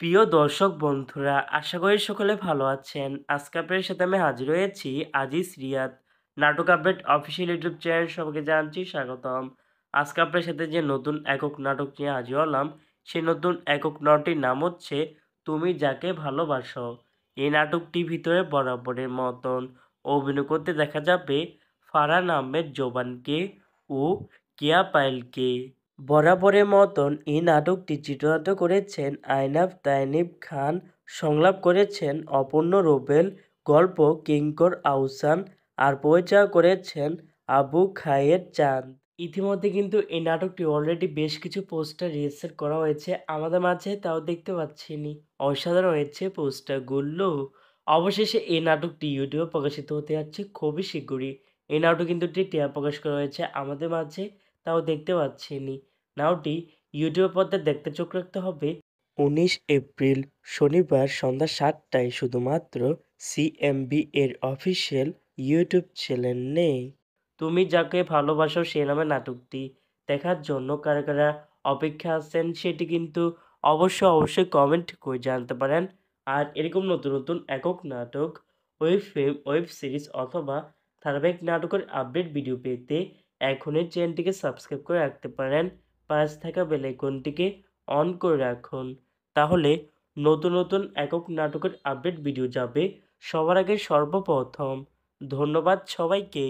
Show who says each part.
Speaker 1: প্রিয় দর্শক বন্ধুরা, আশা করি সকলে ভালো আছেন। আজকে আপনাদের সাথে আমি হাজির হয়েছি আজিজ রিয়াদ। নাটক আপডেট অফিসিয়াল ইউটিউব চ্যানেল সবাইকে জানাচ্ছি স্বাগতম। আজকে আপনার সাথে যে নতুন একক নাটক নিয়ে হাজির হলাম, সেই নতুন একক নাটকটির নাম হচ্ছে তুমি যাকে ভালোবাসো। এই নাটকটির ভিতরে বরাবরের মতন অভিনয় করতে দেখা যাবে ফারহান আহমেদ জোবানকে ও কেয়া পায়েলকে। বরাবরের মতন এই নাটকটি চিত্রায়িত করেছেন আইনাফ তাইনিব খান, সংলাপ করেছেন অপর্ণ রুবেল, গল্প কিঙ্কর আহসান, আর পরিচালনা করেছেন আবু খায়ের চাঁদ। ইতিমধ্যে কিন্তু এই নাটকটি অলরেডি বেশ কিছু পোস্টার রিলিজ করা হয়েছে আমাদের মাঝে, তাও দেখতে পাচ্ছিনি। অসাধারণ হয়েছে পোস্টারগুলো। অবশেষে এই নাটকটি ইউটিউবে প্রকাশিত হতে যাচ্ছে খুবই শীঘ্রই। এই নাটক কিন্তু একটি ট্রেলার প্রকাশ করা হয়েছে আমাদের মাঝে, তাও দেখতে পাচ্ছিনি। নাটকটি ইউটিউব পর্দায় দেখতে চোখ রাখতে হবে 19 এপ্রিল শনিবার সন্ধ্যা 7টায় শুধুমাত্র সিএমবি এর অফিসিয়াল ইউটিউব চ্যানেলে। তুমি যাকে ভালোবাসো সে নামে নাটকটি দেখার জন্য কারা কারা অপেক্ষা আছেন সেটি কিন্তু অবশ্যই কমেন্ট করে জানতে পারেন। আর এরকম নতুন নতুন একক নাটক, ওয়েব ফিল্ম, ওয়েব সিরিজ অথবা ধারাবাহিক নাটকের আপডেট ভিডিও পেতে এখনই চ্যানেলটিকে সাবস্ক্রাইব করে রাখতে পারেন। পাশে থাকা বেল আইকনটিকে অন করে রাখুন, তাহলে নতুন নতুন একক নাটকের আপডেট ভিডিও যাবে সবার আগে সর্বপ্রথম। ধন্যবাদ সবাইকে।